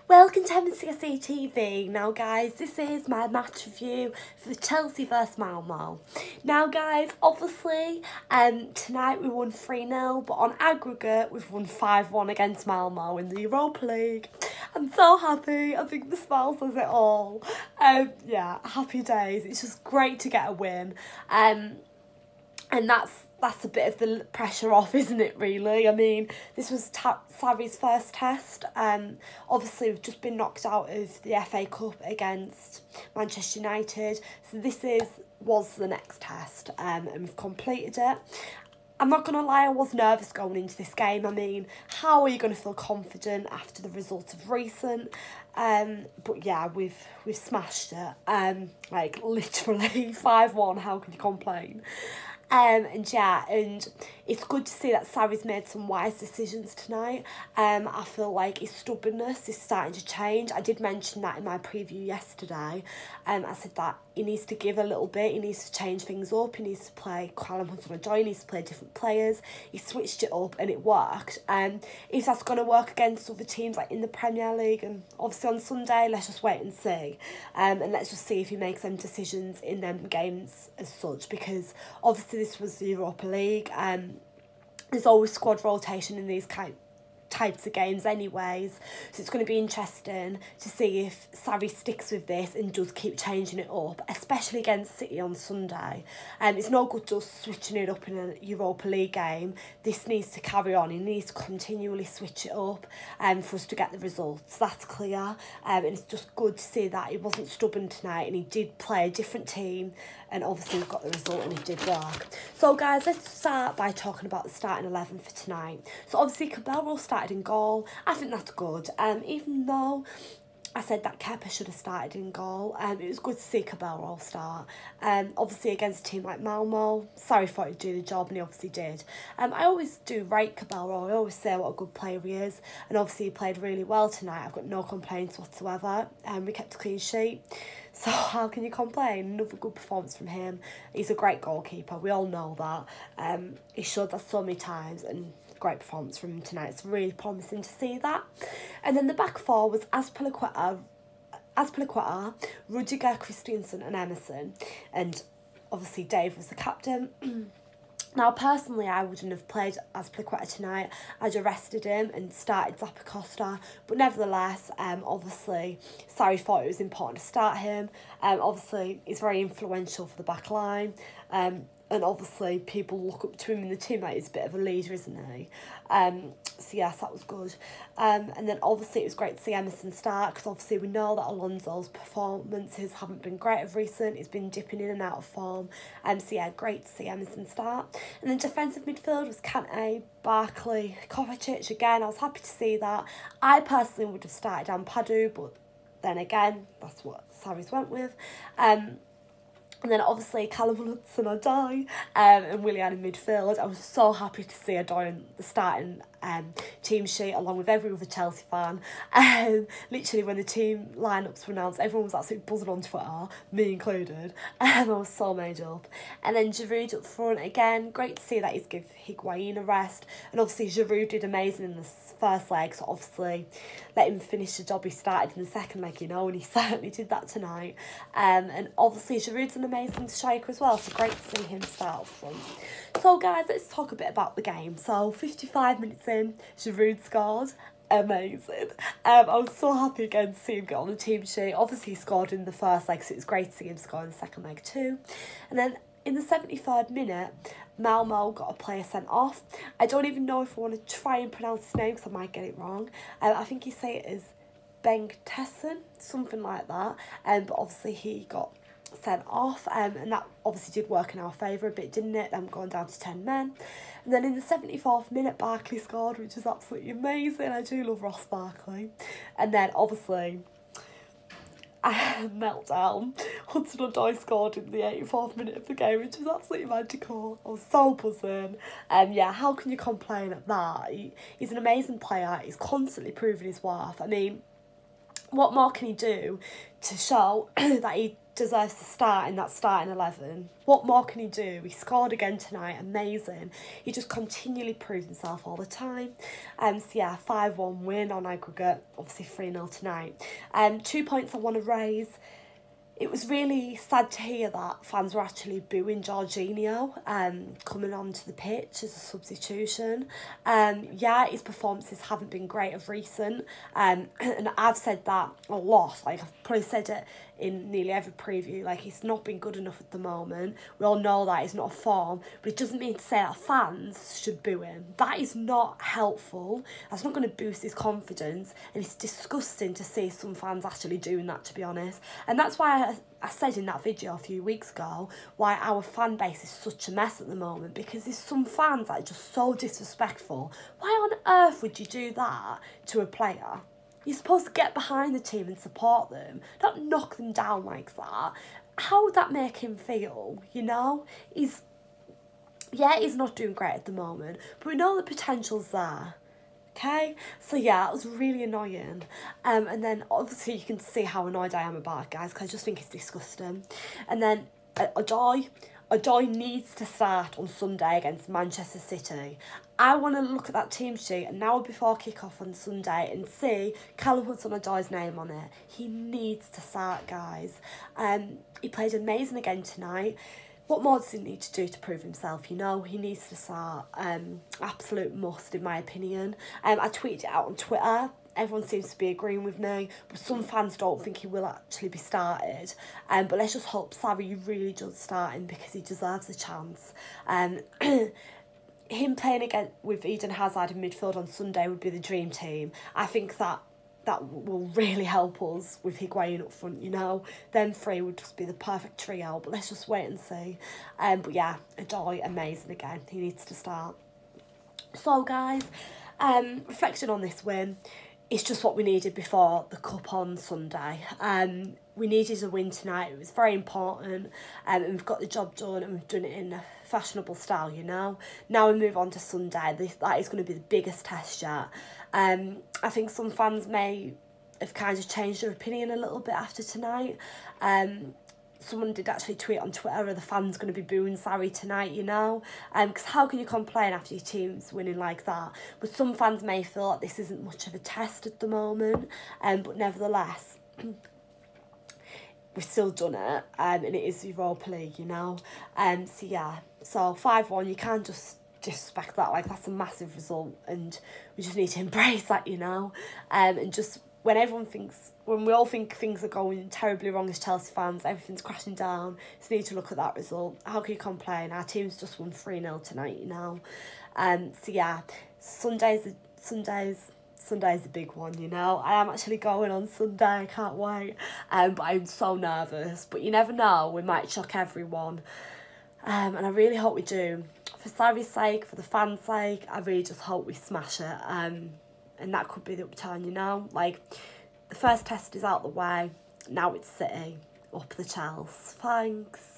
Welcome to MCSE TV. Now guys, this is my match review for the Chelsea vs Malmo. Now guys, obviously tonight we won 3-0, but on aggregate we've won 5-1 against Malmo in the Europa League. I'm so happy. I think the smile says it all. Yeah, happy days. It's just great to get a win. And that's a bit of the pressure off, isn't it, really? I mean, this was Sarri's first test. Obviously, we've just been knocked out of the FA Cup against Manchester United. So this was the next test, and we've completed it. I'm not going to lie, I was nervous going into this game. I mean, how are you going to feel confident after the results of recent? But yeah, we've smashed it. Like, literally, 5-1, how can you complain? And it's good to see that Sarri's made some wise decisions tonight. I feel like his stubbornness is starting to change. I did mention that in my preview yesterday. I said that he needs to give a little bit, he needs to change things up, he needs to play Callum Hudson-Odoi, he needs to play different players. He switched it up and it worked. If that's going to work against other teams like in the Premier League and obviously on Sunday, let's just wait and see. And let's just see if he makes them decisions in them games as such, because obviously this was the Europa League. There's always squad rotation in these types of games anyways, so it's going to be interesting to see if Sarri sticks with this and does keep changing it up, especially against City on Sunday. It's no good just switching it up in a Europa League game. This needs to carry on. He needs to continually switch it up for us to get the results. That's clear. And it's just good to see that he wasn't stubborn tonight and he did play a different team, and obviously we've got the result and it did work. So guys, let's start by talking about the starting 11 for tonight. So obviously Cabello started in goal. I think that's good. Even though I said that Kepa should have started in goal, it was good to see Cabello start. Obviously against a team like Malmo, Sarri thought he'd do the job and he obviously did. I always do rate Cabello. I always say what a good player he is, and obviously he played really well tonight. I've got no complaints whatsoever. We kept a clean sheet, so how can you complain? Another good performance from him. He's a great goalkeeper. We all know that. He showed that so many times, and great performance from him tonight. It's really promising to see that. And then the back four was Azpilicueta, Rudiger, Christensen and Emerson. And obviously Dave was the captain. Now, personally, I wouldn't have played Azpilicueta tonight. I'd have rested him and started Zappacosta. But nevertheless, obviously, Sarri thought it was important to start him. Obviously, he's very influential for the back line. And obviously, people look up to him in the team. Like, he's a bit of a leader, isn't he? So, yes, that was good. And then, obviously, it was great to see Emerson start, because obviously we know that Alonso's performances haven't been great of recent. He's been dipping in and out of form. So, yeah, great to see Emerson start. And then defensive midfield was Kante, Barkley, Kovacic. Again, I was happy to see that. I personally would have started Ampadu, but then again, that's what Sarri's went with. And then obviously Callum Hudson-Odoi and Willian in midfield. I was so happy to see Odoi in the starting team sheet along with every other Chelsea fan. Literally when the team lineups were announced, everyone was absolutely buzzing on Twitter, me included. I was so made up. And then Giroud up front again. Great to see that he's give Higuain a rest. And obviously Giroud did amazing in the first leg, so obviously let him finish the job he started in the second leg, you know, and he certainly did that tonight. And obviously Giroud's an amazing striker as well, so great to see him start up front. So guys, let's talk a bit about the game. So 55 minutes in, Giroud scored. Amazing. I was so happy again to see him get on the team sheet. Obviously he scored in the first leg, so it was great to see him score in the second leg too. And then in the 73rd minute, Malmo got a player sent off. I don't even know if I want to try and pronounce his name, because I might get it wrong. I think you say it as Bengtessen, something like that. But obviously he got sent off, and that obviously did work in our favour a bit, didn't it? Them going down to 10 men. And then in the 74th minute, Barkley scored, which is absolutely amazing. I do love Ross Barkley. And then obviously meltdown. Hudson-Odoi scored in the 84th minute of the game, which was absolutely magical. I was so buzzing. Yeah, how can you complain at that? He's an amazing player. He's constantly proving his worth. I mean, what more can he do to show that he deserves to start in that starting 11. What more can he do? He scored again tonight, amazing. He just continually proves himself all the time. So yeah, 5-1 win on aggregate, obviously 3-0 tonight. 2 points I want to raise. It was really sad to hear that fans were actually booing JORGINHO coming onto the pitch as a substitution. Yeah, his performances haven't been great of recent, and I've said that a lot. Like, I've probably said it in nearly every preview. Like, he's not been good enough at the moment. We all know that he's not a form, but it doesn't mean to say that fans should boo him. That is not helpful. That's not going to boost his confidence, and it's disgusting to see some fans actually doing that, to be honest. And that's why I said in that video a few weeks ago why our fan base is such a mess at the moment, because there's some fans that are just so disrespectful. Why on earth would you do that to a player? You're supposed to get behind the team and support them, not knock them down like that. How would that make him feel, you know? He's not doing great at the moment, but we know the potential's there. Okay, so yeah, it was really annoying. And then obviously you can see how annoyed I am about it, guys, because I just think it's disgusting. And then ODOI needs to start on Sunday against Manchester City. I want to look at that team sheet an hour before kick-off on Sunday and see Callum Hudson-Odoi's name on it. He needs to start, guys. He played amazing again tonight. What more does he need to do to prove himself? You know, he needs to start. Absolute must, in my opinion. I tweeted it out on Twitter. Everyone seems to be agreeing with me, but some fans don't think he will actually be started. But let's just hope Sarri really does start him, because he deserves a chance. Him playing again with Eden Hazard in midfield on Sunday would be the dream team. I think that will really help us with Higuain up front, you know. Them three would just be the perfect trio, but let's just wait and see. But yeah, ODOI, amazing again. He needs to start. So, guys, reflecting on this win, it's just what we needed before the cup on Sunday. We needed a win tonight. It was very important, and we've got the job done, and we've done it in a fashionable style, you know. Now we move on to Sunday. That is going to be the biggest test yet. I think some fans may have kind of changed their opinion a little bit after tonight. Someone did actually tweet on Twitter, are the fans going to be booing Sarri tonight, you know? Because how can you complain after your team's winning like that? But some fans may feel like this isn't much of a test at the moment. But nevertheless, we've still done it. And it is the Europa League, you know? So yeah, so 5-1, you can't just disrespect that. Like, that's a massive result, and we just need to embrace that, you know? And just when we all think things are going terribly wrong as Chelsea fans, everything's crashing down, so you need to look at that result. How can you complain? Our team's just won 3-0 tonight, you know. So yeah, Sunday's a big one, you know. I am actually going on Sunday, I can't wait. But I'm so nervous. But you never know, we might shock everyone. And I really hope we do. For Sarri's sake, for the fans' sake, I really just hope we smash it. And that could be the upturn, you know. Like, the first test is out the way. Now it's City. Up the Chelsea. Thanks.